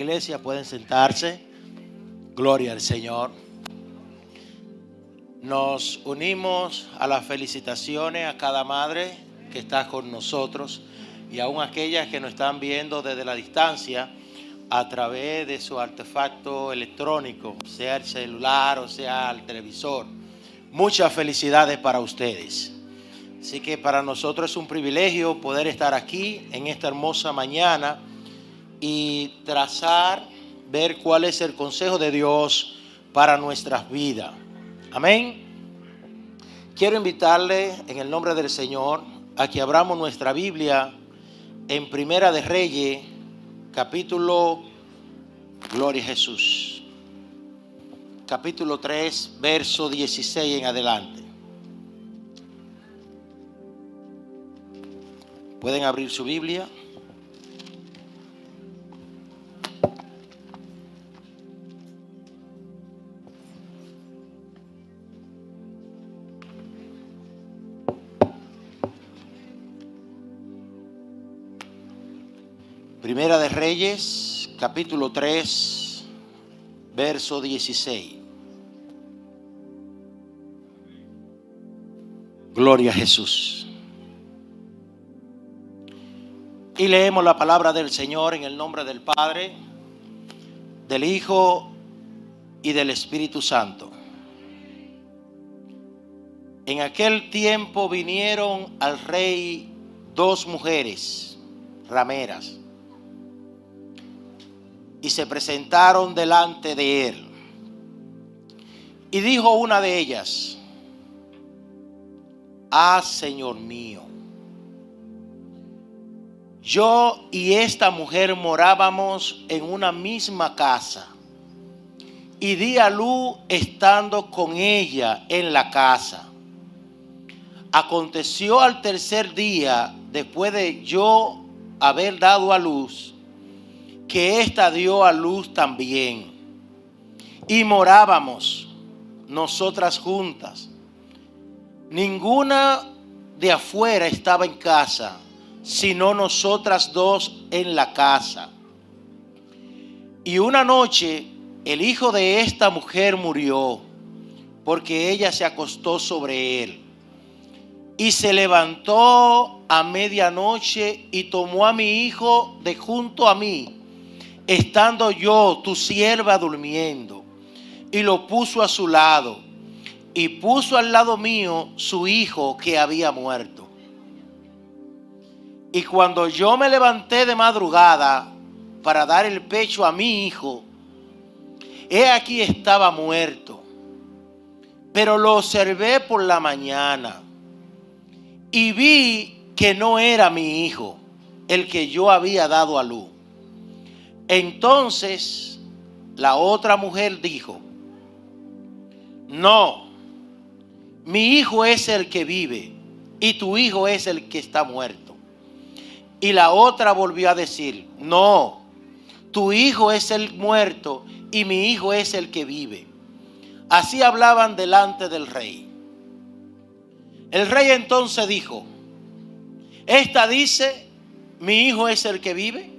Iglesia, pueden sentarse. Gloria al Señor. Nos unimos a las felicitaciones a cada madre que está con nosotros y aún aquellas que nos están viendo desde la distancia a través de su artefacto electrónico, sea el celular o sea el televisor. Muchas felicidades para ustedes. Así que para nosotros es un privilegio poder estar aquí en esta hermosa mañana y ver cuál es el consejo de Dios para nuestras vidas. Amén. Quiero invitarle en el nombre del Señor a que abramos nuestra Biblia en Primera de Reyes, capítulo, gloria a Jesús, capítulo 3, verso 16 en adelante. Pueden abrir su Biblia. Primera de Reyes, capítulo 3, verso 16. Gloria a Jesús. Y leemos la palabra del Señor en el nombre del Padre, del Hijo y del Espíritu Santo. En aquel tiempo vinieron al rey dos mujeres rameras y se presentaron delante de él. Y dijo una de ellas: «Ah, Señor mío, yo y esta mujer morábamos en una misma casa, y di a luz estando con ella en la casa. Aconteció al tercer día, después de yo haber dado a luz, que ésta dio a luz también, y morábamos nosotras juntas. Ninguna de afuera estaba en casa, sino nosotras dos en la casa. Y una noche el hijo de esta mujer murió, porque ella se acostó sobre él. Y se levantó a medianoche y tomó a mi hijo de junto a mí, estando yo, tu sierva, durmiendo, y lo puso a su lado, y puso al lado mío su hijo que había muerto. Y cuando yo me levanté de madrugada para dar el pecho a mi hijo, he aquí estaba muerto. Pero lo observé por la mañana y vi que no era mi hijo, el que yo había dado a luz. Entonces la otra mujer dijo: no, mi hijo es el que vive y tu hijo es el que está muerto. Y la otra volvió a decir: no, tu hijo es el muerto y mi hijo es el que vive. Así hablaban delante del rey. El rey entonces dijo: esta dice: mi hijo es el que vive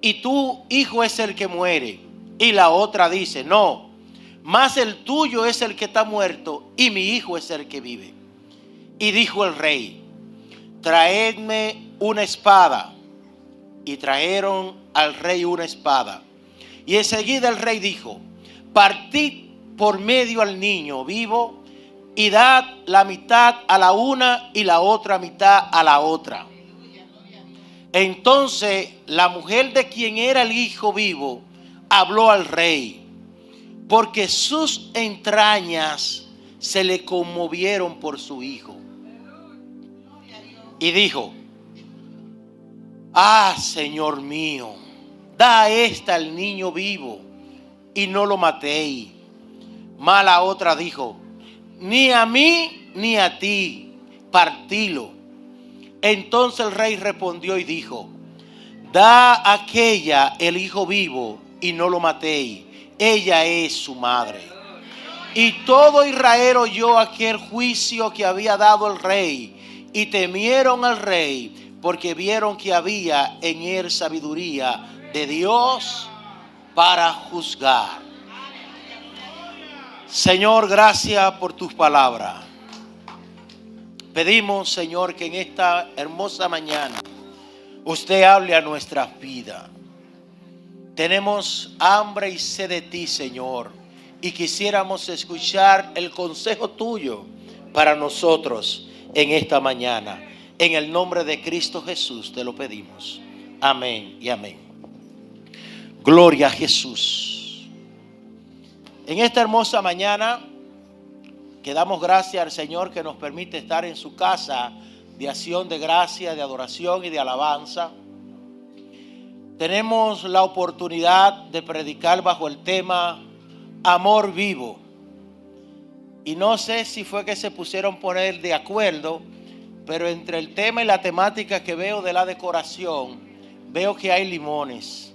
y tu hijo es el que muere. Y la otra dice: no, mas el tuyo es el que está muerto y mi hijo es el que vive. Y dijo el rey: traedme una espada. Y trajeron al rey una espada. Y enseguida el rey dijo: partid por medio al niño vivo y dad la mitad a la una y la otra mitad a la otra. Entonces la mujer de quien era el hijo vivo habló al rey, porque sus entrañas se le conmovieron por su hijo. Y dijo: ah, Señor mío, da esta al niño vivo y no lo matéis. Mas la otra dijo: ni a mí ni a ti, partilo. Entonces el rey respondió y dijo: da a aquella el hijo vivo y no lo matéis, ella es su madre. Y todo Israel oyó aquel juicio que había dado el rey, y temieron al rey, porque vieron que había en él sabiduría de Dios para juzgar. Señor, gracias por tus palabras. Pedimos, Señor, que en esta hermosa mañana usted hable a nuestras vidas. Tenemos hambre y sed de ti, Señor, y quisiéramos escuchar el consejo tuyo para nosotros en esta mañana. En el nombre de Cristo Jesús te lo pedimos. Amén y amén. Gloria a Jesús. En esta hermosa mañana que damos gracias al Señor que nos permite estar en su casa de acción de gracia, de adoración y de alabanza. Tenemos la oportunidad de predicar bajo el tema Amor Vivo. Y no sé si fue que se pusieron poner de acuerdo, pero entre el tema y la temática que veo de la decoración, veo que hay limones.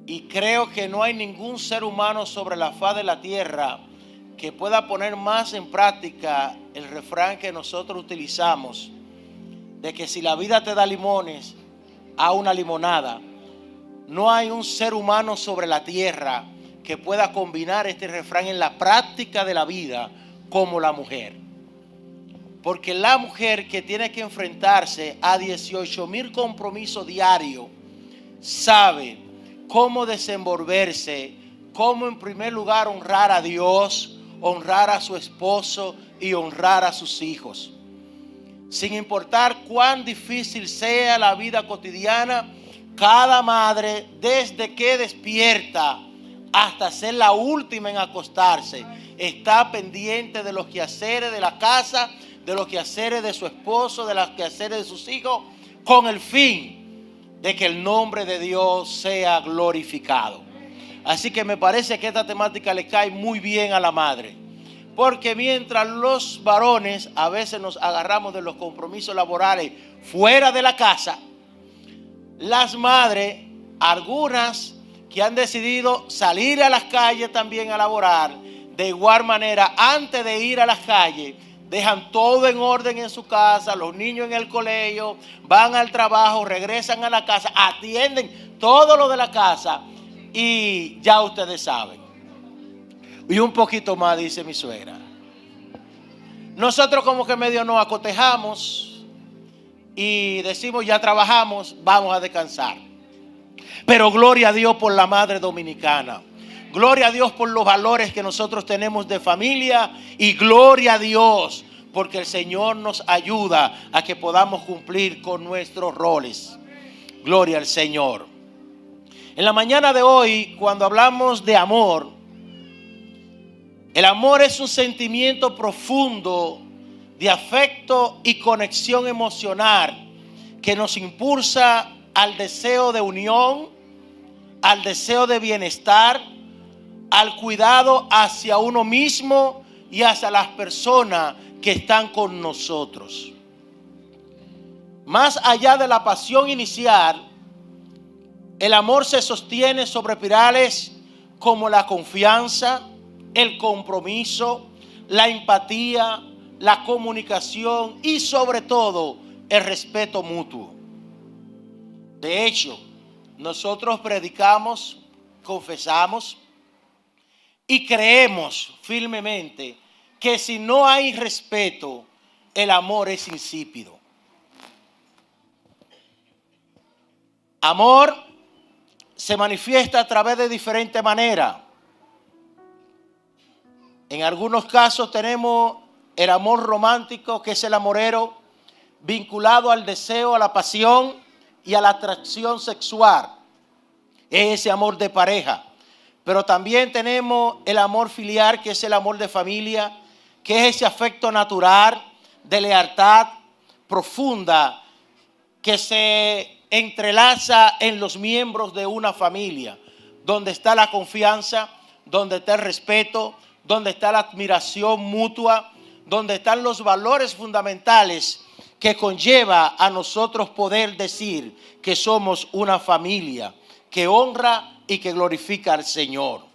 Y creo que no hay ningún ser humano sobre la faz de la tierra que pueda poner más en práctica el refrán que nosotros utilizamos, de que si la vida te da limones, a una limonada. No hay un ser humano sobre la tierra que pueda combinar este refrán en la práctica de la vida como la mujer. Porque la mujer que tiene que enfrentarse a 18,000 compromisos diarios, sabe cómo desenvolverse, cómo en primer lugar honrar a Dios, honrar a su esposo y honrar a sus hijos. Sin importar cuán difícil sea la vida cotidiana, cada madre, desde que despierta hasta ser la última en acostarse, está pendiente de los quehaceres de la casa, de los quehaceres de su esposo, de los quehaceres de sus hijos, con el fin de que el nombre de Dios sea glorificado. Así que me parece que esta temática le cae muy bien a la madre. Porque mientras los varones a veces nos agarramos de los compromisos laborales fuera de la casa, las madres, algunas que han decidido salir a las calles también a laborar, de igual manera, antes de ir a las calles, dejan todo en orden en su casa, los niños en el colegio, van al trabajo, regresan a la casa, atienden todo lo de la casa y ya ustedes saben. Y un poquito más, dice mi suegra. Nosotros como que medio nos acotejamos y decimos ya trabajamos, vamos a descansar. Pero gloria a Dios por la madre dominicana. Gloria a Dios por los valores que nosotros tenemos de familia. Y gloria a Dios porque el Señor nos ayuda a que podamos cumplir con nuestros roles. Gloria al Señor. En la mañana de hoy, cuando hablamos de amor, el amor es un sentimiento profundo de afecto y conexión emocional que nos impulsa al deseo de unión, al deseo de bienestar, al cuidado hacia uno mismo y hacia las personas que están con nosotros. Más allá de la pasión inicial, el amor se sostiene sobre pilares como la confianza, el compromiso, la empatía, la comunicación y sobre todo el respeto mutuo. De hecho, nosotros predicamos, confesamos y creemos firmemente que si no hay respeto, el amor es insípido. Amor se manifiesta a través de diferentes maneras. En algunos casos tenemos el amor romántico, que es el amorero, vinculado al deseo, a la pasión y a la atracción sexual. Es ese amor de pareja. Pero también tenemos el amor filial, que es el amor de familia, que es ese afecto natural, de lealtad profunda, que se entrelaza en los miembros de una familia, donde está la confianza, donde está el respeto, donde está la admiración mutua, donde están los valores fundamentales que conlleva a nosotros poder decir que somos una familia que honra y que glorifica al Señor.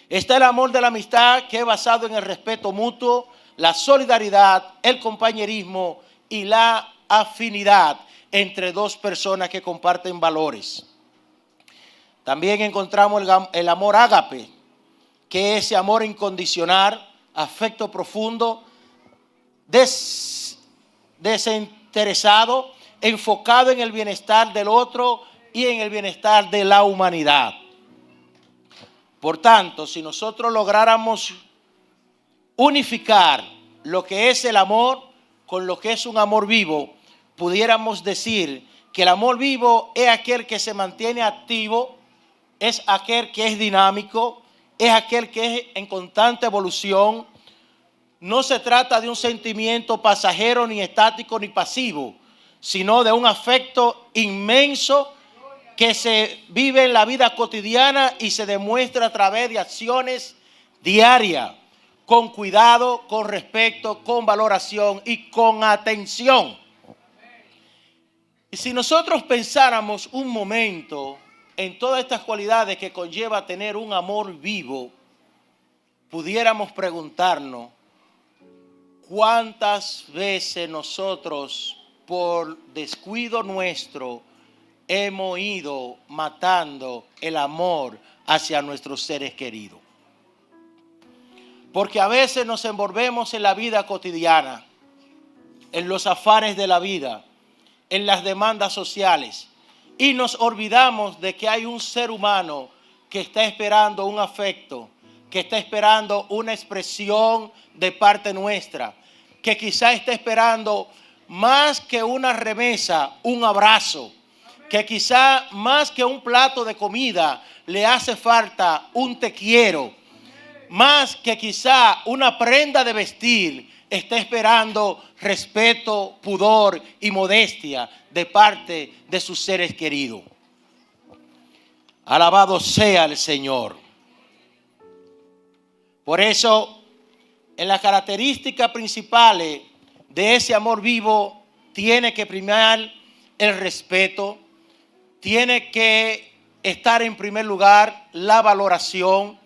Está el amor de la amistad, que es basado en el respeto mutuo, la solidaridad, el compañerismo y la afinidad entre dos personas que comparten valores. También encontramos el amor ágape, que es ese amor incondicional, afecto profundo, desinteresado, enfocado en el bienestar del otro y en el bienestar de la humanidad. Por tanto, si nosotros lográramos unificar lo que es el amor con lo que es un amor vivo, pudiéramos decir que el amor vivo es aquel que se mantiene activo, es aquel que es dinámico, es aquel que es en constante evolución. No se trata de un sentimiento pasajero, ni estático, ni pasivo, sino de un afecto inmenso que se vive en la vida cotidiana y se demuestra a través de acciones diarias, con cuidado, con respeto, con valoración y con atención. Y si nosotros pensáramos un momento en todas estas cualidades que conlleva tener un amor vivo, pudiéramos preguntarnos cuántas veces nosotros, por descuido nuestro, hemos ido matando el amor hacia nuestros seres queridos. Porque a veces nos envolvemos en la vida cotidiana, en los afanes de la vida, en las demandas sociales, y nos olvidamos de que hay un ser humano que está esperando un afecto, que está esperando una expresión de parte nuestra, que quizá está esperando más que una remesa, un abrazo, que quizá más que un plato de comida le hace falta un te quiero, más que quizá una prenda de vestir, está esperando respeto, pudor y modestia de parte de sus seres queridos. Alabado sea el Señor. Por eso, en las características principales de ese amor vivo, tiene que primar el respeto, tiene que estar en primer lugar la valoración,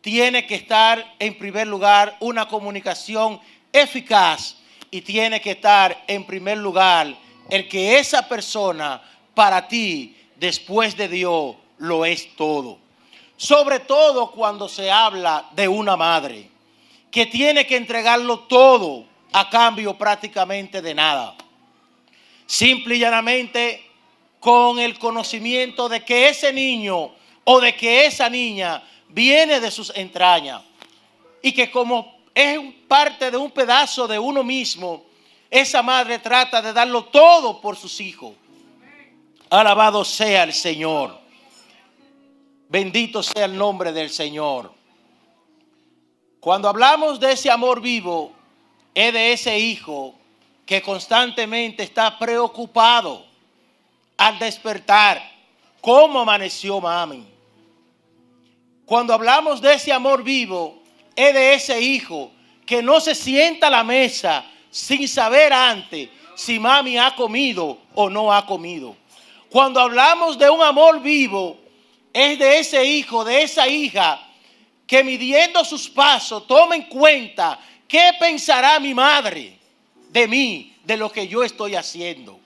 tiene que estar en primer lugar una comunicación eficaz y tiene que estar en primer lugar el que esa persona para ti, después de Dios, lo es todo. Sobre todo cuando se habla de una madre que tiene que entregarlo todo a cambio prácticamente de nada. Simple y llanamente con el conocimiento de que ese niño o de que esa niña viene de sus entrañas y que como es parte de un pedazo de uno mismo, esa madre trata de darlo todo por sus hijos. Alabado sea el Señor. Bendito sea el nombre del Señor. Cuando hablamos de ese amor vivo, es de ese hijo que constantemente está preocupado al despertar. ¿Cómo amaneció mami? Cuando hablamos de ese amor vivo, es de ese hijo que no se sienta a la mesa sin saber antes si mami ha comido o no ha comido. Cuando hablamos de un amor vivo, es de ese hijo, de esa hija, que midiendo sus pasos toma en cuenta qué pensará mi madre de mí, de lo que yo estoy haciendo.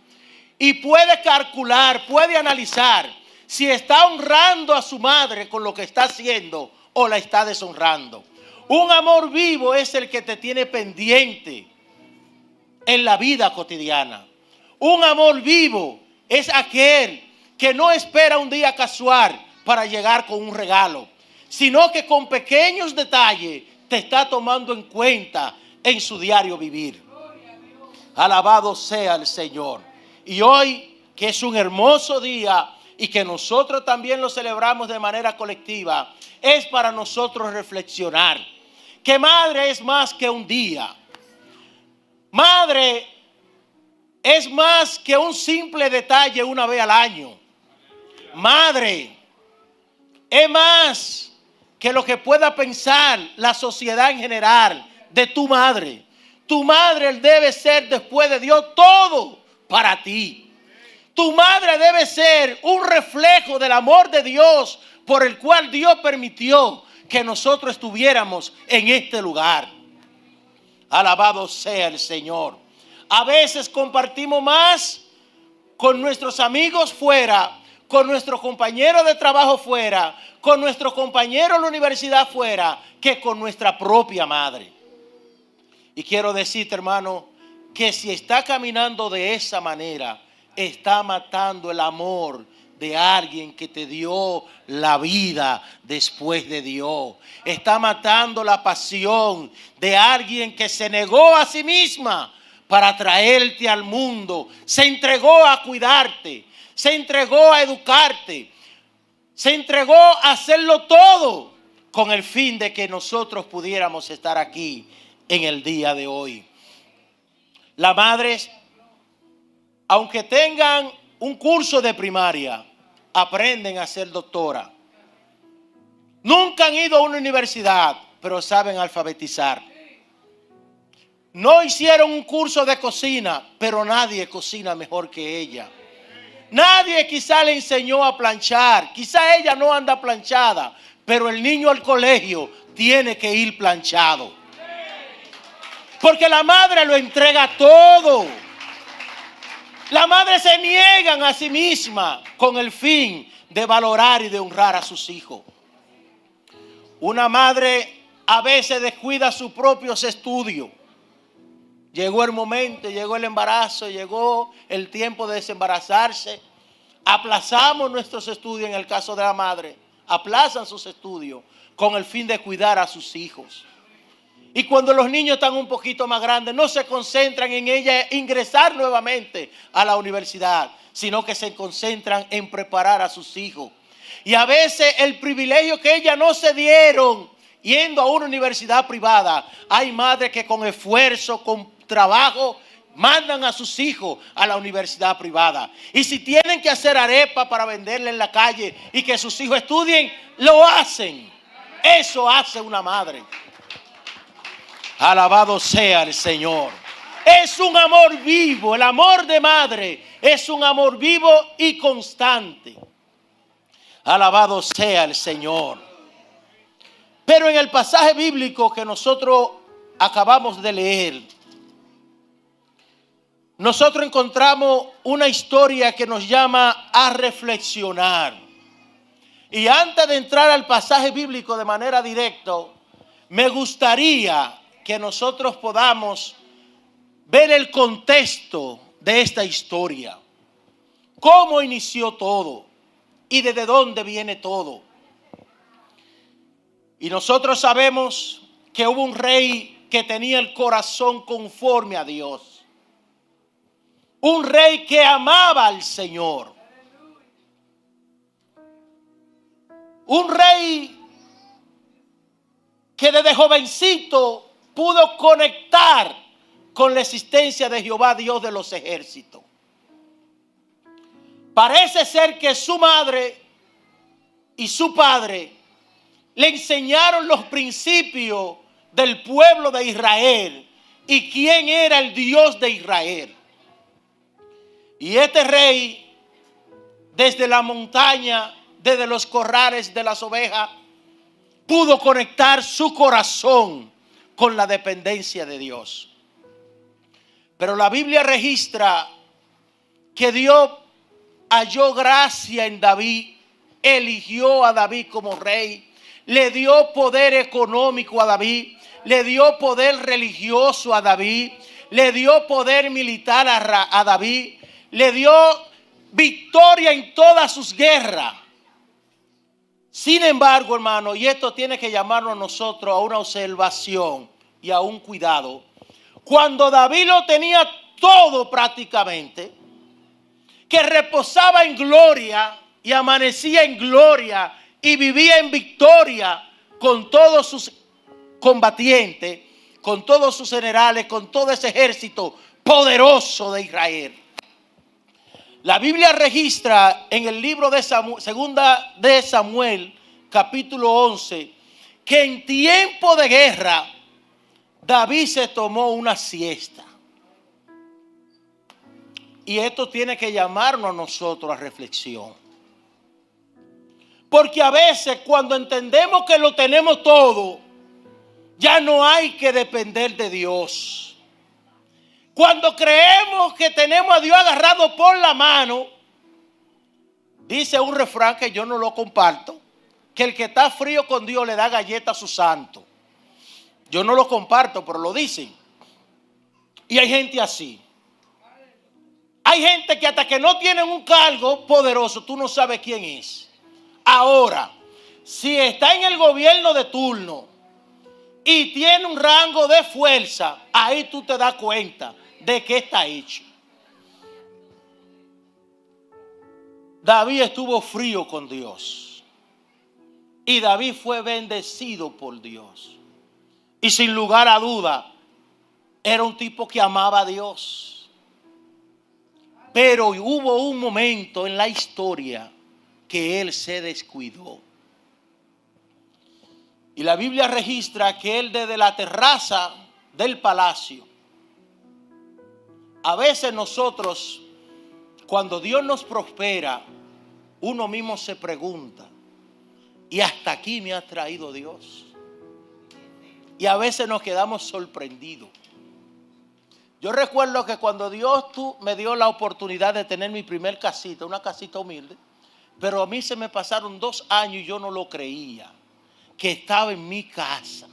Y puede calcular, puede analizar si está honrando a su madre con lo que está haciendo o la está deshonrando. Un amor vivo es el que te tiene pendiente en la vida cotidiana. Un amor vivo es aquel que no espera un día casual para llegar con un regalo, sino que con pequeños detalles te está tomando en cuenta en su diario vivir. Alabado sea el Señor. Y hoy, que es un hermoso día y que nosotros también lo celebramos de manera colectiva, es para nosotros reflexionar que madre es más que un día. Madre es más que un simple detalle una vez al año. Madre es más que lo que pueda pensar la sociedad en general de tu madre. Tu madre debe ser, después de Dios, todo para ti. Tu madre debe ser un reflejo del amor de Dios por el cual Dios permitió que nosotros estuviéramos en este lugar. Alabado sea el Señor. A veces compartimos más con nuestros amigos fuera, con nuestros compañeros de trabajo fuera, con nuestros compañeros de la universidad fuera, que con nuestra propia madre. Y quiero decirte, hermano, que si está caminando de esa manera, está matando el amor de alguien que te dio la vida después de Dios. Está matando la pasión de alguien que se negó a sí misma para traerte al mundo. Se entregó a cuidarte, se entregó a educarte, se entregó a hacerlo todo con el fin de que nosotros pudiéramos estar aquí en el día de hoy. Las madres, aunque tengan un curso de primaria, aprenden a ser doctora. Nunca han ido a una universidad, pero saben alfabetizar. No hicieron un curso de cocina, pero nadie cocina mejor que ella. Nadie quizá le enseñó a planchar. Quizá ella no anda planchada, pero el niño al colegio tiene que ir planchado. Porque la madre lo entrega todo. La madre se niegan a sí misma con el fin de valorar y de honrar a sus hijos. Una madre a veces descuida sus propios estudios. Llegó el momento, llegó el embarazo, llegó el tiempo de desembarazarse. Aplazamos nuestros estudios, en el caso de la madre, aplazan sus estudios con el fin de cuidar a sus hijos. Y cuando los niños están un poquito más grandes, no se concentran en ella ingresar nuevamente a la universidad, sino que se concentran en preparar a sus hijos. Y a veces el privilegio que ellas no se dieron yendo a una universidad privada, hay madres que con esfuerzo, con trabajo, mandan a sus hijos a la universidad privada. Y si tienen que hacer arepa para venderla en la calle y que sus hijos estudien, lo hacen. Eso hace una madre. Alabado sea el Señor. Es un amor vivo. El amor de madre es un amor vivo y constante. Alabado sea el Señor. Pero en el pasaje bíblico que nosotros acabamos de leer, nosotros encontramos una historia que nos llama a reflexionar. Y antes de entrar al pasaje bíblico de manera directa, me gustaría que nosotros podamos ver el contexto de esta historia. Cómo inició todo y desde dónde viene todo. Y nosotros sabemos que hubo un rey que tenía el corazón conforme a Dios. Un rey que amaba al Señor. Un rey que desde jovencito pudo conectar con la existencia de Jehová, Dios de los ejércitos. Parece ser que su madre y su padre le enseñaron los principios del pueblo de Israel y quién era el Dios de Israel. Y este rey, desde la montaña, desde los corrales de las ovejas, pudo conectar su corazón con la dependencia de Dios. Pero la Biblia registra que Dios halló gracia en David, eligió a David como rey, le dio poder económico a David, le dio poder religioso a David, le dio poder militar a David, le dio victoria en todas sus guerras. Sin embargo, hermano, y esto tiene que llamarnos a nosotros a una observación y a un cuidado. Cuando David lo tenía todo prácticamente, que reposaba en gloria y amanecía en gloria y vivía en victoria con todos sus combatientes, con todos sus generales, con todo ese ejército poderoso de Israel. La Biblia registra en el libro de segunda de Samuel, capítulo 11, que en tiempo de guerra David se tomó una siesta. Y esto tiene que llamarnos a nosotros a reflexión. Porque a veces cuando entendemos que lo tenemos todo, ya no hay que depender de Dios. Cuando creemos que tenemos a Dios agarrado por la mano, dice un refrán que yo no lo comparto, que el que está frío con Dios le da galleta a su santo. Yo no lo comparto, pero lo dicen. Y hay gente así. Hay gente que hasta que no tienen un cargo poderoso, tú no sabes quién es. Ahora, si está en el gobierno de turno y tiene un rango de fuerza, ahí tú te das cuenta de qué está hecho. David estuvo frío con Dios. Y David fue bendecido por Dios. Y sin lugar a duda, era un tipo que amaba a Dios. Pero hubo un momento en la historia que él se descuidó. Y la Biblia registra que él desde la terraza del palacio, a veces nosotros, cuando Dios nos prospera, uno mismo se pregunta, ¿y hasta aquí me ha traído Dios? Y a veces nos quedamos sorprendidos. Yo recuerdo que cuando Dios me dio la oportunidad de tener mi primer casita, una casita humilde, pero a mí se me pasaron 2 años y yo no lo creía, que estaba en mi casa.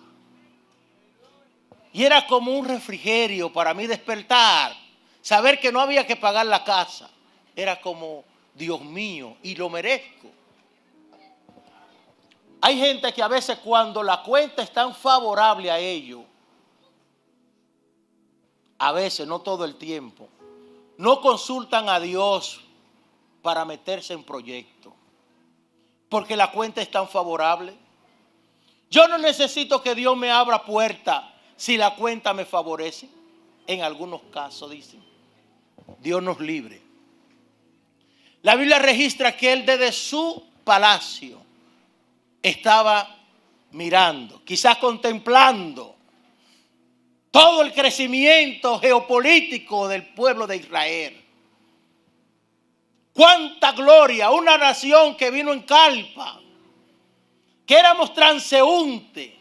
Y era como un refrigerio para mí despertar, saber que no había que pagar la casa. Era como, Dios mío, y lo merezco. Hay gente que a veces cuando la cuenta es tan favorable a ellos, a veces, no todo el tiempo, no consultan a Dios para meterse en proyectos, porque la cuenta es tan favorable. Yo no necesito que Dios me abra puertas si la cuenta me favorece. En algunos casos, dicen, Dios nos libre. La Biblia registra que él desde su palacio estaba mirando, quizás contemplando todo el crecimiento geopolítico del pueblo de Israel. Cuánta gloria, una nación que vino en carpa, que éramos transeúntes,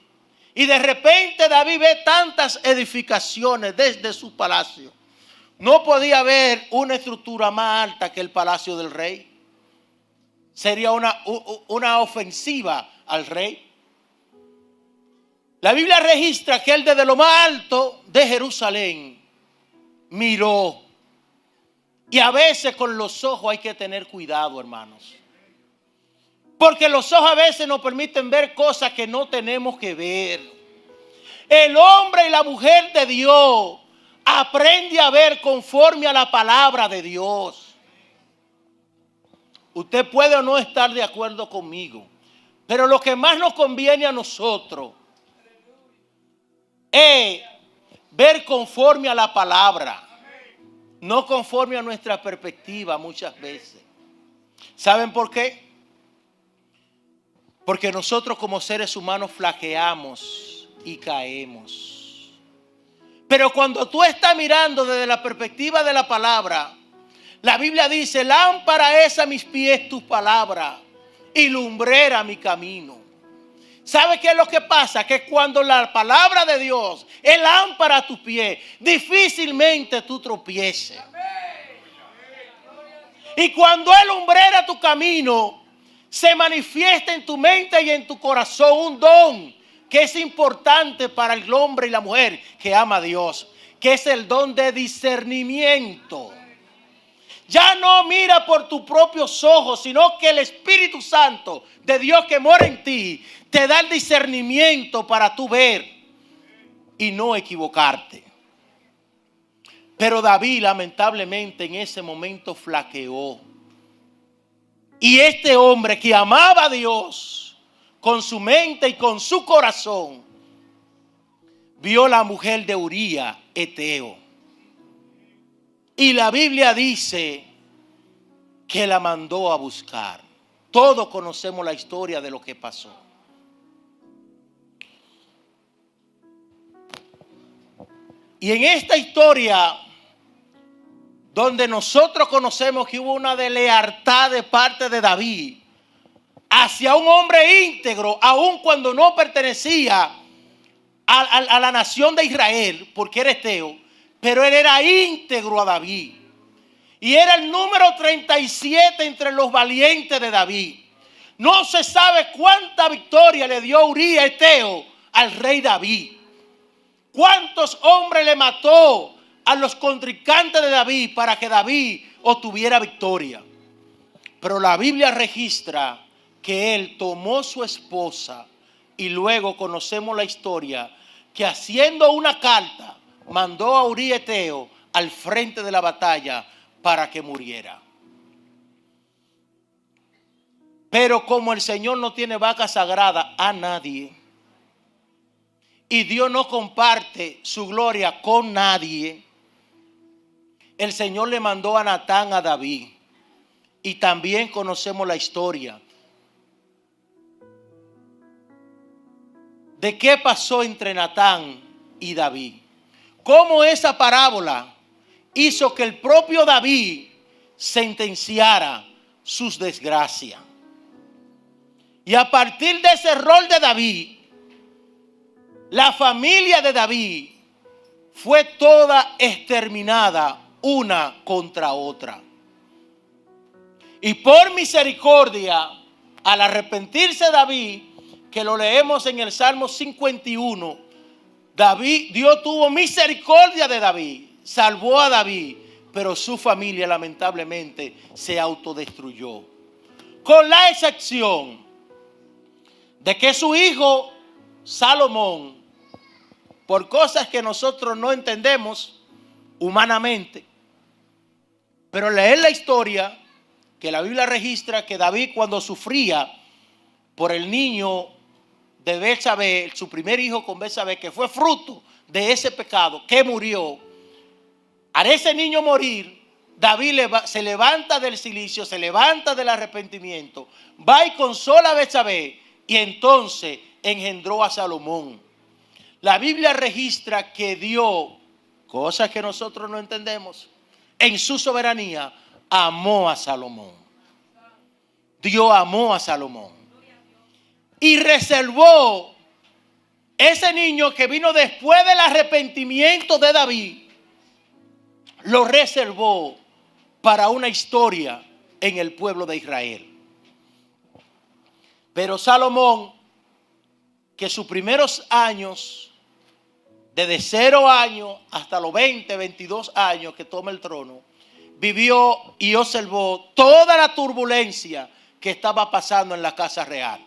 y de repente David ve tantas edificaciones desde su palacio. No podía haber una estructura más alta que el palacio del rey. Sería una ofensiva al rey. La Biblia registra que él desde lo más alto de Jerusalén miró. Y a veces con los ojos hay que tener cuidado, hermanos. Porque los ojos a veces nos permiten ver cosas que no tenemos que ver. El hombre y la mujer de Dios aprende a ver conforme a la palabra de Dios. Usted puede o no estar de acuerdo conmigo, pero lo que más nos conviene a nosotros es ver conforme a la palabra, no conforme a nuestra perspectiva muchas veces. ¿Saben por qué? Porque nosotros como seres humanos flaqueamos y caemos. Pero cuando tú estás mirando desde la perspectiva de la palabra, la Biblia dice, lámpara es a mis pies tu palabra y lumbrera mi camino. ¿Sabe qué es lo que pasa? Que cuando la palabra de Dios es lámpara a tus pies, difícilmente tú tropieces. Y cuando es lumbrera tu camino, se manifiesta en tu mente y en tu corazón un don que es importante para el hombre y la mujer que ama a Dios, que es el don de discernimiento. Ya no mira por tus propios ojos, sino que el Espíritu Santo de Dios que mora en ti te da el discernimiento para tú ver y no equivocarte. Pero David lamentablemente en ese momento flaqueó. Y este hombre que amaba a Dios con su mente y con su corazón, vio la mujer de Uría, Eteo. Y la Biblia dice que la mandó a buscar. Todos conocemos la historia de lo que pasó. Y en esta historia, donde nosotros conocemos que hubo una lealtad de parte de David hacia un hombre íntegro, aun cuando no pertenecía a la nación de Israel, porque era Eteo, pero él era íntegro a David. Y era el número 37 entre los valientes de David. No se sabe cuánta victoria le dio Uría Eteo al rey David. Cuántos hombres le mató a los contrincantes de David para que David obtuviera victoria. Pero la Biblia registra que él tomó su esposa y luego conocemos la historia que haciendo una carta mandó a Uría Eteo al frente de la batalla para que muriera. Pero como el Señor no tiene vaca sagrada a nadie, y Dios no comparte su gloria con nadie, el Señor le mandó a Natán a David. Y también conocemos la historia de qué pasó entre Natán y David. Cómo esa parábola hizo que el propio David sentenciara sus desgracias. Y a partir de ese rol de David, la familia de David fue toda exterminada una contra otra. Y por misericordia, al arrepentirse David, que lo leemos en el Salmo 51, Dios tuvo misericordia de David, salvó a David, pero su familia lamentablemente se autodestruyó. Con la excepción de que su hijo Salomón, por cosas que nosotros no entendemos humanamente, pero leer la historia que la Biblia registra que David, cuando sufría por el niño de Betsabé, su primer hijo con Betsabé, que fue fruto de ese pecado, que murió, al ese niño morir, David se levanta del cilicio, se levanta del arrepentimiento, va y consola a Betsabé, y entonces engendró a Salomón. La Biblia registra que Dios, cosas que nosotros no entendemos, en su soberanía, amó a Salomón. Dios amó a Salomón. Y reservó ese niño que vino después del arrepentimiento de David, lo reservó para una historia en el pueblo de Israel. Pero Salomón, que sus primeros años, desde 0 años hasta los 20, 22 años que toma el trono, vivió y observó toda la turbulencia que estaba pasando en la casa real.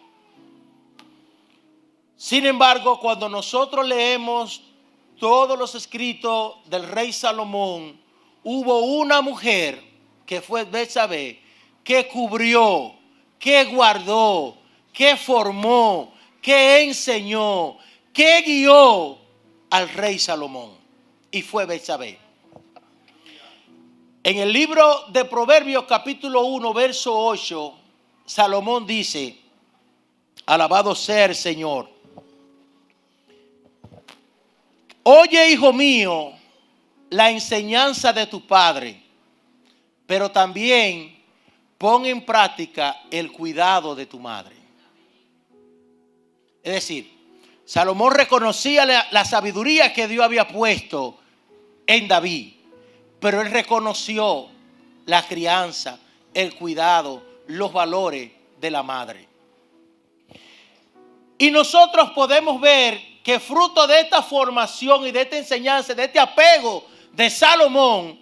Sin embargo, cuando nosotros leemos todos los escritos del rey Salomón, hubo una mujer que fue Betsabé, que cubrió, que guardó, que formó, que enseñó, que guió al rey Salomón, y fue Betsabé. En el libro de Proverbios capítulo 1 verso 8, Salomón dice: alabado sea el Señor. Oye, hijo mío, la enseñanza de tu padre, pero también pon en práctica el cuidado de tu madre. Es decir, Salomón reconocía la sabiduría que Dios había puesto en David, pero él reconoció la crianza, el cuidado, los valores de la madre. Y nosotros podemos ver que fruto de esta formación y de esta enseñanza, de este apego de Salomón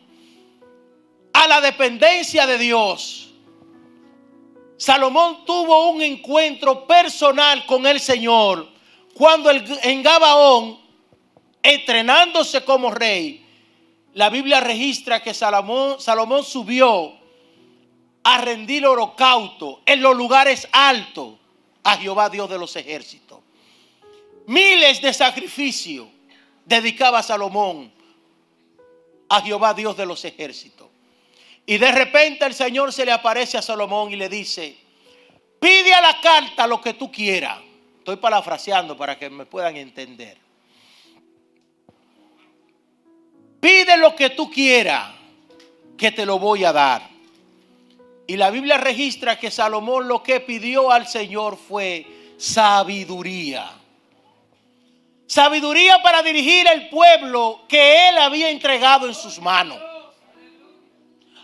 a la dependencia de Dios, Salomón tuvo un encuentro personal con el Señor cuando en Gabaón, entrenándose como rey, la Biblia registra que Salomón subió a rendir holocausto en los lugares altos a Jehová Dios de los ejércitos. Miles de sacrificios dedicaba Salomón a Jehová Dios de los ejércitos. Y de repente el Señor se le aparece a Salomón y le dice: pide a la carta lo que tú quieras. Estoy parafraseando para que me puedan entender. Pide lo que tú quieras, que te lo voy a dar. Y la Biblia registra que Salomón lo que pidió al Señor fue sabiduría. Sabiduría para dirigir el pueblo que él había entregado en sus manos.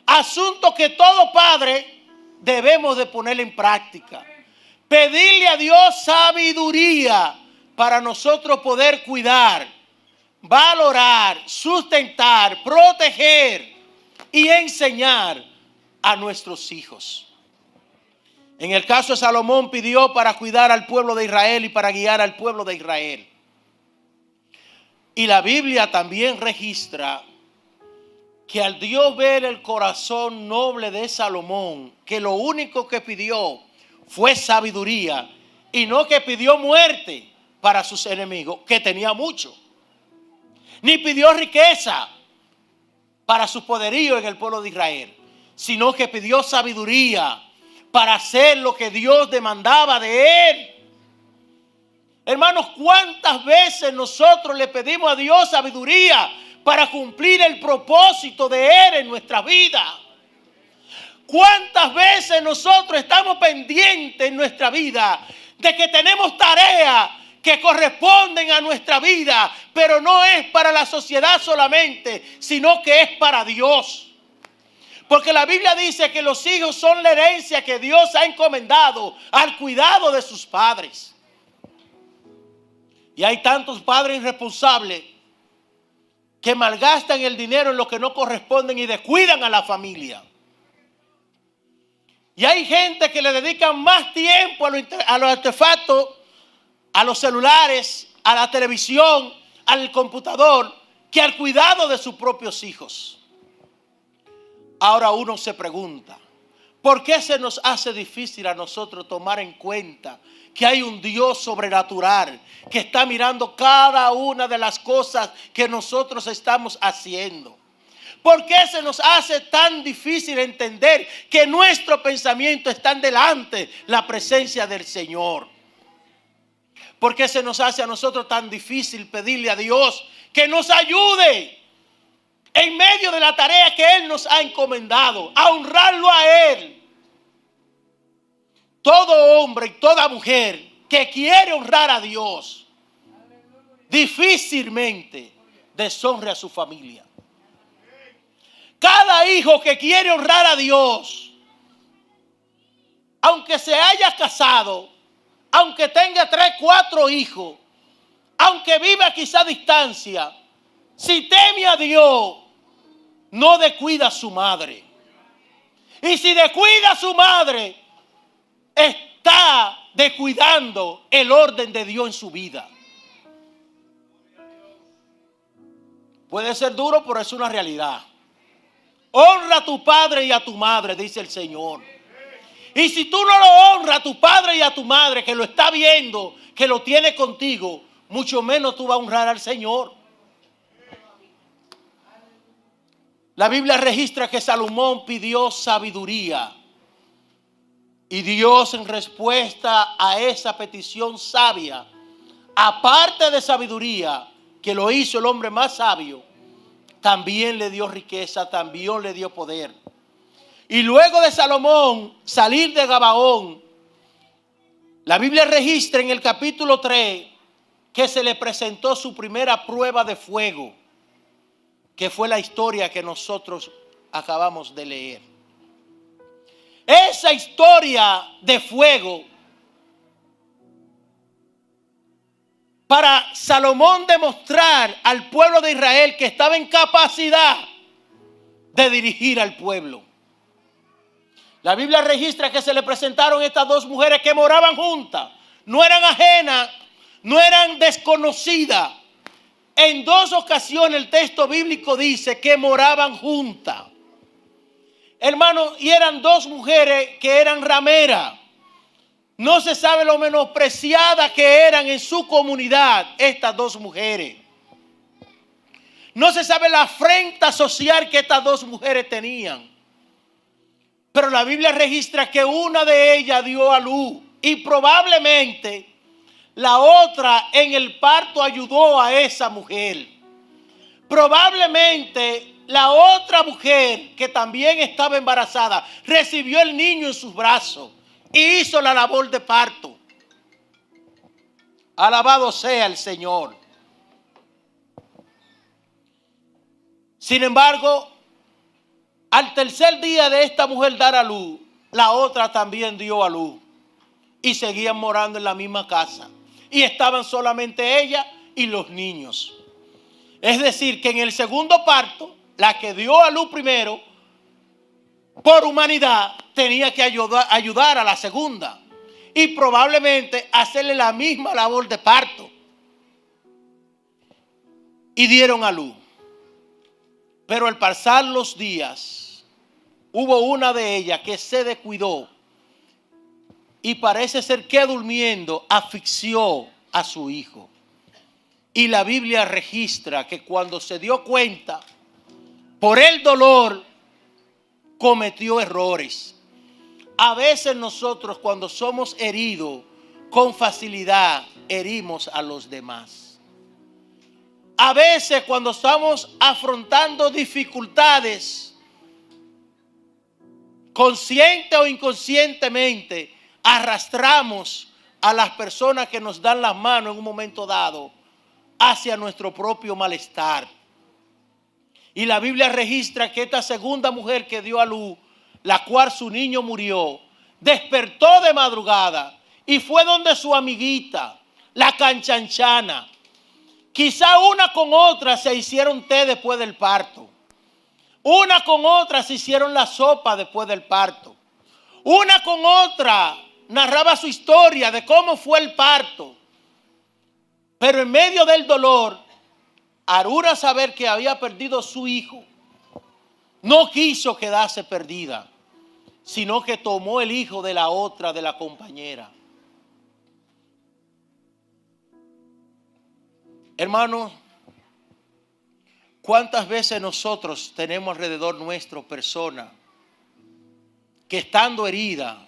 Asunto que todo padre debemos de poner en práctica. Pedirle a Dios sabiduría para nosotros poder cuidar, valorar, sustentar, proteger y enseñar a nuestros hijos. En el caso de Salomón pidió para cuidar al pueblo de Israel y para guiar al pueblo de Israel. Y la Biblia también registra que al Dios ver el corazón noble de Salomón, que lo único que pidió fue sabiduría y no que pidió muerte para sus enemigos, que tenía mucho, ni pidió riqueza para su poderío en el pueblo de Israel, sino que pidió sabiduría para hacer lo que Dios demandaba de él. Hermanos, ¿cuántas veces nosotros le pedimos a Dios sabiduría para cumplir el propósito de Él en nuestra vida? ¿Cuántas veces nosotros estamos pendientes en nuestra vida de que tenemos tareas que corresponden a nuestra vida, pero no es para la sociedad solamente, sino que es para Dios? Porque la Biblia dice que los hijos son la herencia que Dios ha encomendado al cuidado de sus padres. Y hay tantos padres irresponsables que malgastan el dinero en lo que no corresponden y descuidan a la familia. Y hay gente que le dedican más tiempo a los artefactos, a los celulares, a la televisión, al computador, que al cuidado de sus propios hijos. Ahora uno se pregunta, ¿por qué se nos hace difícil a nosotros tomar en cuenta que hay un Dios sobrenatural que está mirando cada una de las cosas que nosotros estamos haciendo? ¿Por qué se nos hace tan difícil entender que nuestro pensamiento está delante la presencia del Señor? ¿Por qué se nos hace a nosotros tan difícil pedirle a Dios que nos ayude en medio de la tarea que Él nos ha encomendado, a honrarlo a Él? Todo hombre y toda mujer que quiere honrar a Dios difícilmente deshonra a su familia. Cada hijo que quiere honrar a Dios, aunque se haya casado, aunque tenga 3, 4 hijos, aunque viva quizá a distancia, si teme a Dios, no descuida a su madre. Y si descuida a su madre, está descuidando el orden de Dios en su vida. Puede ser duro, pero es una realidad. Honra a tu padre y a tu madre, dice el Señor. Y si tú no lo honras a tu padre y a tu madre, que lo está viendo, que lo tiene contigo, mucho menos tú vas a honrar al Señor. La Biblia registra que Salomón pidió sabiduría. Y Dios, en respuesta a esa petición sabia, aparte de sabiduría, que lo hizo el hombre más sabio, también le dio riqueza, también le dio poder. Y luego de Salomón salir de Gabaón, la Biblia registra en el capítulo 3 que se le presentó su primera prueba de fuego, que fue la historia que nosotros acabamos de leer. Esa historia de fuego, para Salomón demostrar al pueblo de Israel que estaba en capacidad de dirigir al pueblo. La Biblia registra que se le presentaron estas dos mujeres que moraban juntas. No eran ajenas, no eran desconocidas. En 2 ocasiones el texto bíblico dice que moraban juntas. Hermano, y eran 2 mujeres que eran rameras. No se sabe lo menospreciadas que eran en su comunidad estas 2 mujeres. No se sabe la afrenta social que estas 2 mujeres tenían. Pero la Biblia registra que una de ellas dio a luz y probablemente la otra en el parto ayudó a esa mujer. Probablemente la otra mujer que también estaba embarazada recibió el niño en sus brazos y hizo la labor de parto. Alabado sea el Señor. Sin embargo, al tercer día de esta mujer dar a luz, la otra también dio a luz. Y seguían morando en la misma casa. Y estaban solamente ella y los niños. Es decir, que en el segundo parto, la que dio a luz primero, por humanidad, tenía que ayudar a la segunda. Y probablemente hacerle la misma labor de parto. Y dieron a luz. Pero al pasar los días, hubo una de ellas que se descuidó. Y parece ser que durmiendo asfixió a su hijo. Y la Biblia registra que cuando se dio cuenta, por el dolor, cometió errores. A veces nosotros cuando somos heridos, con facilidad herimos a los demás. A veces cuando estamos afrontando dificultades, consciente o inconscientemente, arrastramos a las personas que nos dan las manos en un momento dado hacia nuestro propio malestar. Y la Biblia registra que esta segunda mujer que dio a luz, la cual su niño murió, despertó de madrugada y fue donde su amiguita, la canchanchana. Quizá una con otra se hicieron té después del parto. Una con otra se hicieron la sopa después del parto. Una con otra narraba su historia de cómo fue el parto. Pero en medio del dolor, Arura, saber que había perdido su hijo, no quiso quedarse perdida, sino que tomó el hijo de la otra, de la compañera. Hermanos, ¿cuántas veces nosotros tenemos alrededor nuestro personas que estando heridas,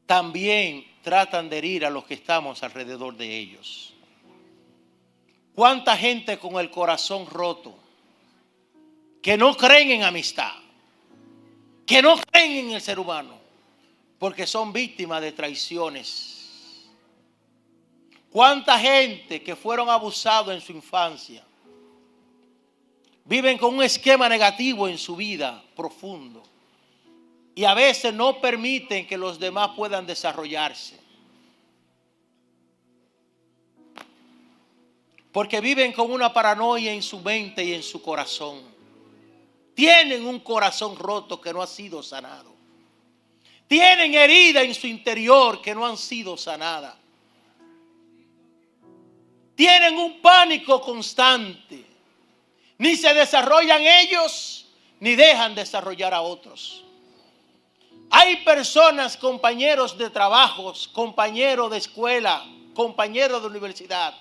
también tratan de herir a los que estamos alrededor de ellos? ¿Cuánta gente con el corazón roto, que no creen en amistad, que no creen en el ser humano, porque son víctimas de traiciones? ¿Cuánta gente que fueron abusados en su infancia, viven con un esquema negativo en su vida profundo y a veces no permiten que los demás puedan desarrollarse? Porque viven con una paranoia en su mente y en su corazón. Tienen un corazón roto que no ha sido sanado. Tienen heridas en su interior que no han sido sanadas. Tienen un pánico constante. Ni se desarrollan ellos, ni dejan desarrollar a otros. Hay personas, compañeros de trabajos, compañeros de escuela, compañeros de universidad,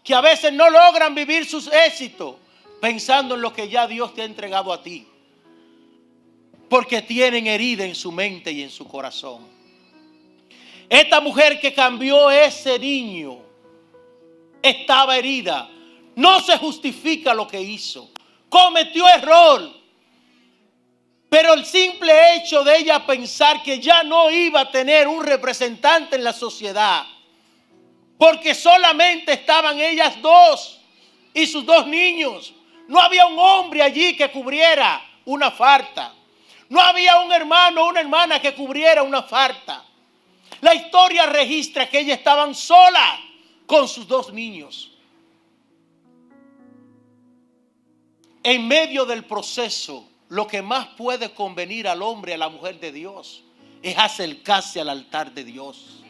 que a veces no logran vivir sus éxitos pensando en lo que ya Dios te ha entregado a ti, porque tienen herida en su mente y en su corazón. Esta mujer que cambió ese niño estaba herida. No se justifica lo que hizo. Cometió error. Pero el simple hecho de ella pensar que ya no iba a tener un representante en la sociedad, porque solamente estaban ellas dos y sus dos niños. No había un hombre allí que cubriera una falta. No había un hermano o una hermana que cubriera una falta. La historia registra que ellas estaban solas con sus dos niños. En medio del proceso, lo que más puede convenir al hombre y a la mujer de Dios es acercarse al altar de Dios.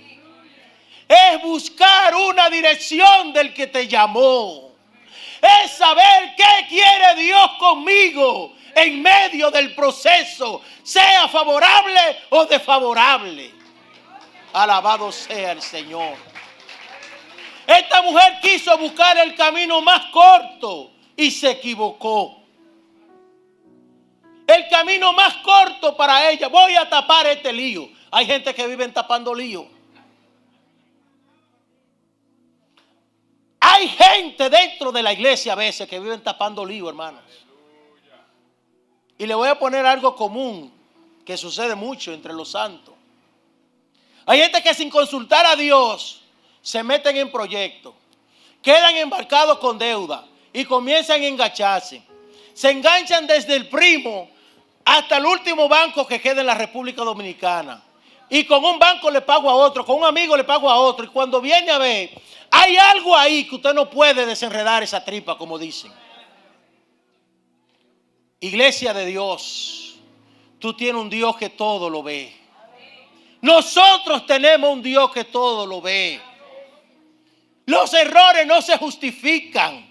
Es buscar una dirección del que te llamó. Es saber qué quiere Dios conmigo en medio del proceso, sea favorable o desfavorable. Alabado sea el Señor. Esta mujer quiso buscar el camino más corto y se equivocó. El camino más corto para ella, voy a tapar este lío. Hay gente que vive tapando lío. Hay gente dentro de la iglesia a veces que viven tapando lío, hermanos. Y le voy a poner algo común que sucede mucho entre los santos. Hay gente que sin consultar a Dios se meten en proyectos, quedan embarcados con deuda y comienzan a engancharse. Se enganchan desde el primo hasta el último banco que queda en la República Dominicana. Y con un banco le pago a otro, con un amigo le pago a otro. Y cuando viene a ver, hay algo ahí que usted no puede desenredar esa tripa, como dicen. Iglesia de Dios, tú tienes un Dios que todo lo ve. Nosotros tenemos un Dios que todo lo ve. Los errores no se justifican.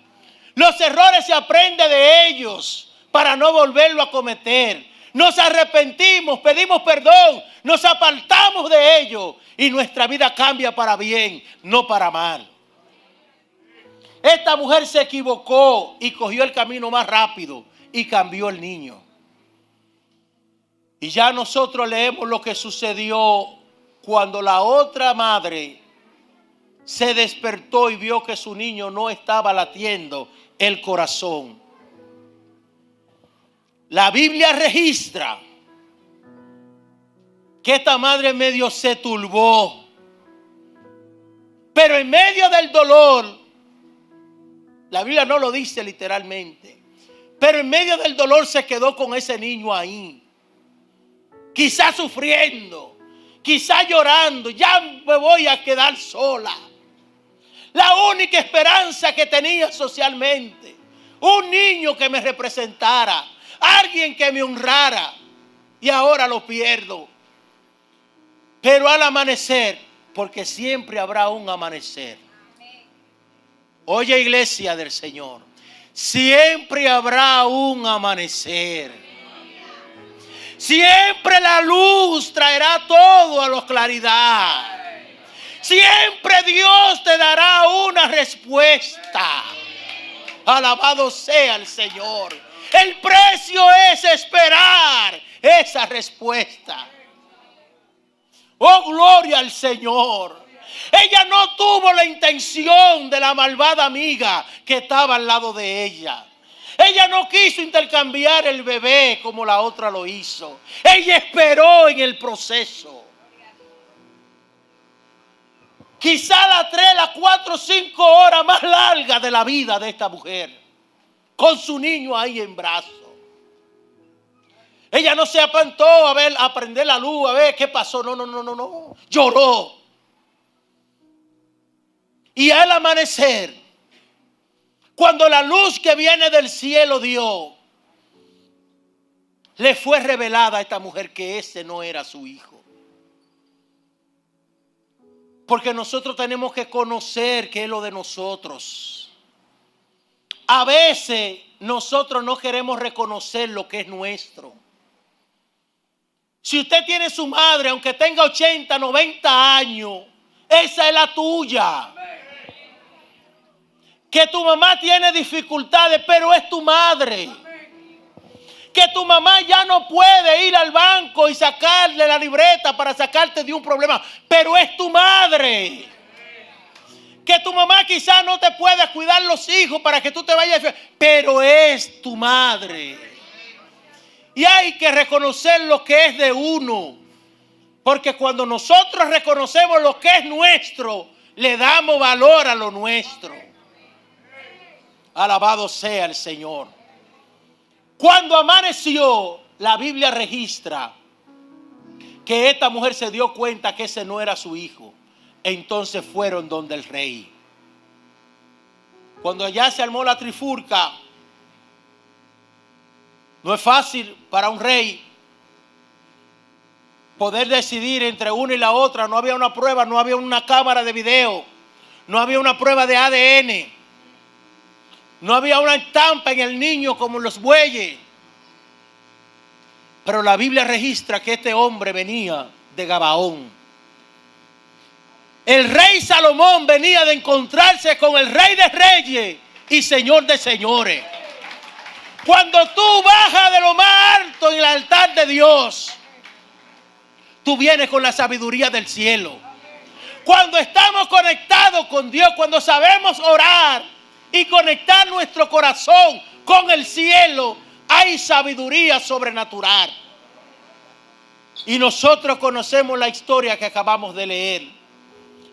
Los errores se aprende de ellos para no volverlo a cometer. Nos arrepentimos, pedimos perdón, nos apartamos de ellos y nuestra vida cambia para bien, no para mal. Esta mujer se equivocó y cogió el camino más rápido y cambió el niño. Y ya nosotros leemos lo que sucedió cuando la otra madre se despertó y vio que su niño no estaba latiendo el corazón. La Biblia registra que esta madre medio se turbó, pero en medio del dolor, la Biblia no lo dice literalmente, pero en medio del dolor se quedó con ese niño ahí, quizás sufriendo, quizás llorando. Ya me voy a quedar sola. La única esperanza que tenía socialmente, un niño que me representara, alguien que me honrara, y ahora lo pierdo. Pero al amanecer, porque siempre habrá un amanecer. Oye, iglesia del Señor, siempre habrá un amanecer. Siempre la luz traerá todo a la claridad. Siempre Dios te dará una respuesta. Alabado sea el Señor. El precio es esperar esa respuesta. Oh, gloria al Señor. Ella no tuvo la intención de la malvada amiga que estaba al lado de ella. Ella no quiso intercambiar el bebé como la otra lo hizo. Ella esperó en el proceso. Quizá las 3, las 4, 5 horas más largas de la vida de esta mujer, con su niño ahí en brazos. Ella no se apantó a prender la luz, a ver qué pasó. No. Lloró. Y al amanecer, cuando la luz que viene del cielo dio, le fue revelada a esta mujer que ese no era su hijo. Porque nosotros tenemos que conocer qué es lo de nosotros. A veces nosotros no queremos reconocer lo que es nuestro. Si usted tiene su madre, aunque tenga 80, 90 años, esa es la tuya. Que tu mamá tiene dificultades, pero es tu madre. Que tu mamá ya no puede ir al banco y sacarle la libreta para sacarte de un problema, pero es tu madre. Que tu mamá quizás no te pueda cuidar los hijos para que tú te vayas, pero es tu madre. Y hay que reconocer lo que es de uno, porque cuando nosotros reconocemos lo que es nuestro, le damos valor a lo nuestro. Alabado sea el Señor. Cuando amaneció, la Biblia registra que esta mujer se dio cuenta que ese no era su hijo. Entonces fueron donde el rey. Cuando ya se armó la trifulca, no es fácil para un rey poder decidir entre una y la otra. No había una prueba, no había una cámara de video, no había una prueba de ADN. No había una estampa en el niño como en los bueyes. Pero la Biblia registra que este hombre venía de Gabaón. El rey Salomón venía de encontrarse con el Rey de Reyes y Señor de Señores. Cuando tú bajas de lo más alto en el altar de Dios, tú vienes con la sabiduría del cielo. Cuando estamos conectados con Dios, cuando sabemos orar y conectar nuestro corazón con el cielo, hay sabiduría sobrenatural. Y nosotros conocemos la historia que acabamos de leer.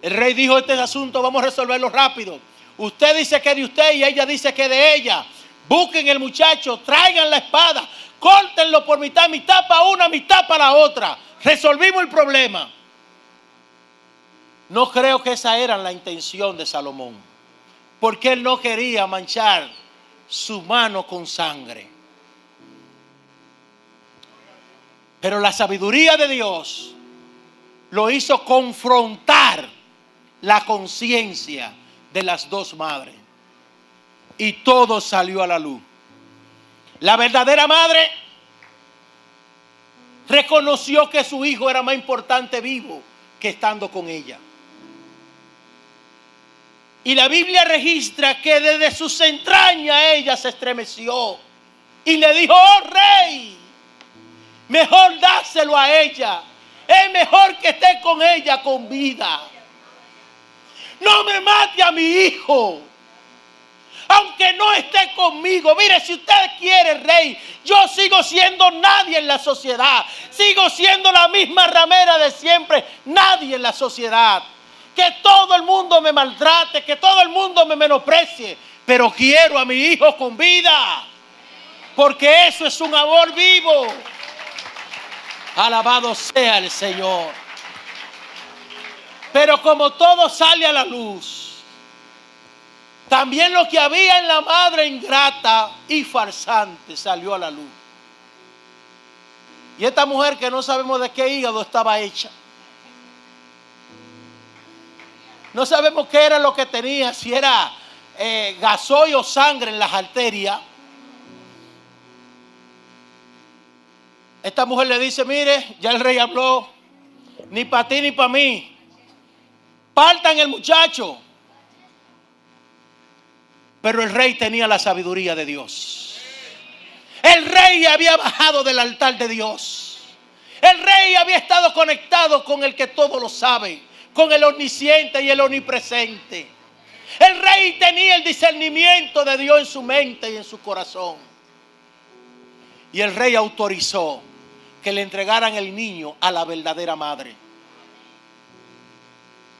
El rey dijo: este asunto vamos a resolverlo rápido. Usted dice que es de usted y ella dice que es de ella. Busquen el muchacho, traigan la espada, córtenlo por mitad, mitad para una, mitad para la otra. Resolvimos el problema. No creo que esa era la intención de Salomón, porque él no quería manchar su mano con sangre. Pero la sabiduría de Dios lo hizo confrontar la conciencia de las dos madres. Y todo salió a la luz. La verdadera madre reconoció que su hijo era más importante vivo que estando con ella. Y la Biblia registra que desde sus entrañas ella se estremeció y le dijo: oh rey, mejor dáselo a ella. Es mejor que esté con ella con vida. No me mate a mi hijo, aunque no esté conmigo. Mire, si usted quiere, rey, yo sigo siendo nadie en la sociedad. Sigo siendo la misma ramera de siempre. Nadie en la sociedad. Que todo el mundo me maltrate, que todo el mundo me menosprecie. Pero quiero a mi hijo con vida, porque eso es un amor vivo. Alabado sea el Señor. Pero como todo sale a la luz, también lo que había en la madre ingrata y farsante salió a la luz. Y esta mujer, que no sabemos de qué hígado estaba hecha, no sabemos qué era lo que tenía, si era gasoil o sangre en las arterias. Esta mujer le dice: mire, ya el rey habló, ni para ti ni para mí, partan el muchacho. Pero el rey tenía la sabiduría de Dios. El rey había bajado del altar de Dios. El rey había estado conectado con el que todo lo sabe, con el omnisciente y el omnipresente. El rey tenía el discernimiento de Dios en su mente y en su corazón. Y el rey autorizó que le entregaran el niño a la verdadera madre.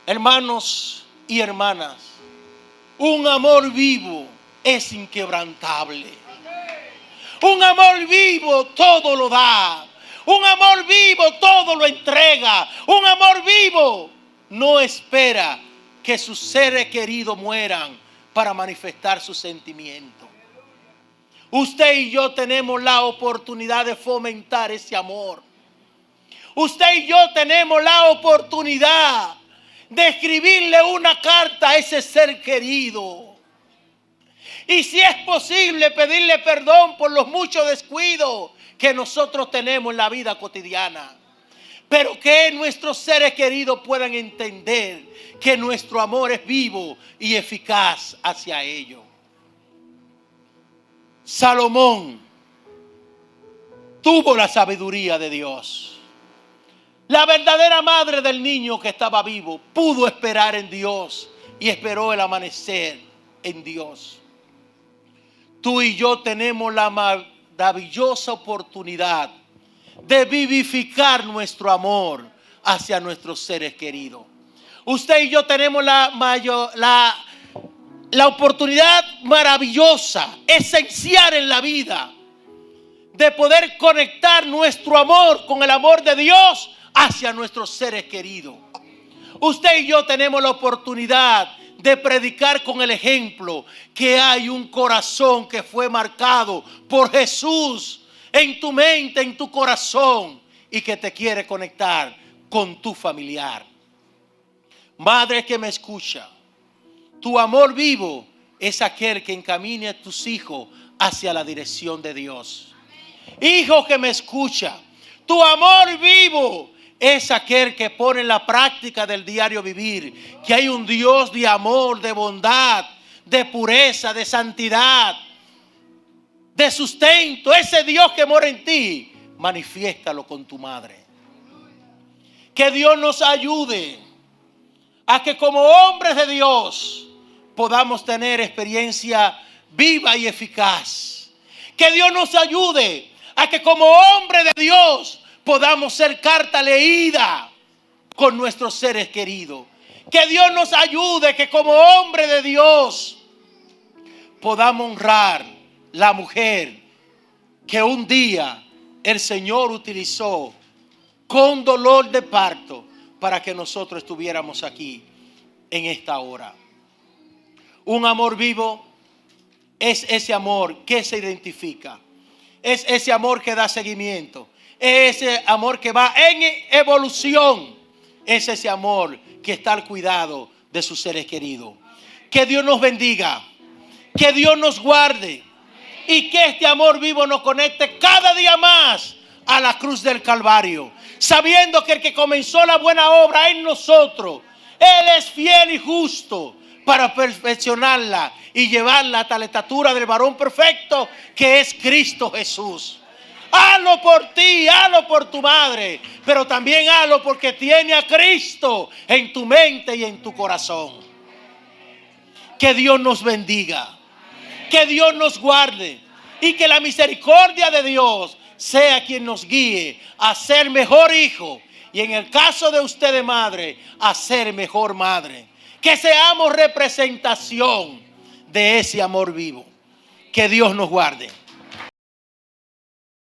Hermanos y hermanas, un amor vivo es inquebrantable. Un amor vivo todo lo da. Un amor vivo todo lo entrega. Un amor vivo no espera que sus seres queridos mueran para manifestar sus sentimientos. Usted y yo tenemos la oportunidad de fomentar ese amor. Usted y yo tenemos la oportunidad de escribirle una carta a ese ser querido. Y si es posible, pedirle perdón por los muchos descuidos que nosotros tenemos en la vida cotidiana. Pero que nuestros seres queridos puedan entender que nuestro amor es vivo y eficaz hacia ellos. Salomón tuvo la sabiduría de Dios. La verdadera madre del niño que estaba vivo pudo esperar en Dios y esperó el amanecer en Dios. Tú y yo tenemos la maravillosa oportunidad de vivificar nuestro amor hacia nuestros seres queridos. Usted y yo tenemos la oportunidad maravillosa, esencial en la vida, de poder conectar nuestro amor con el amor de Dios hacia nuestros seres queridos. Usted y yo tenemos la oportunidad de predicar con el ejemplo que hay un corazón que fue marcado por Jesús en tu mente, en tu corazón, y que te quiere conectar con tu familiar. Madre que me escucha, tu amor vivo es aquel que encamine a tus hijos hacia la dirección de Dios. Hijo que me escucha, tu amor vivo es aquel que pone en la práctica del diario vivir que hay un Dios de amor, de bondad, de pureza, de santidad, de sustento. Ese Dios que mora en ti, manifiéstalo con tu madre. Que Dios nos ayude a que como hombres de Dios podamos tener experiencia viva y eficaz. Que Dios nos ayude a que como hombres de Dios podamos ser carta leída con nuestros seres queridos. Que Dios nos ayude, que como hombre de Dios podamos honrar la mujer que un día el Señor utilizó con dolor de parto para que nosotros estuviéramos aquí en esta hora. Un amor vivo es ese amor que se identifica, es ese amor que da seguimiento, es ese amor que va en evolución, es ese amor que está al cuidado de sus seres queridos. Que Dios nos bendiga, que Dios nos guarde y que este amor vivo nos conecte cada día más a la cruz del Calvario, sabiendo que el que comenzó la buena obra en nosotros, Él es fiel y justo para perfeccionarla y llevarla hasta la estatura del varón perfecto que es Cristo Jesús. Hazlo por ti, hazlo por tu madre, pero también hazlo porque tiene a Cristo en tu mente y en tu corazón. Que Dios nos bendiga, que Dios nos guarde y que la misericordia de Dios sea quien nos guíe a ser mejor hijo y en el caso de usted de madre, a ser mejor madre. Que seamos representación de ese amor vivo. Que Dios nos guarde.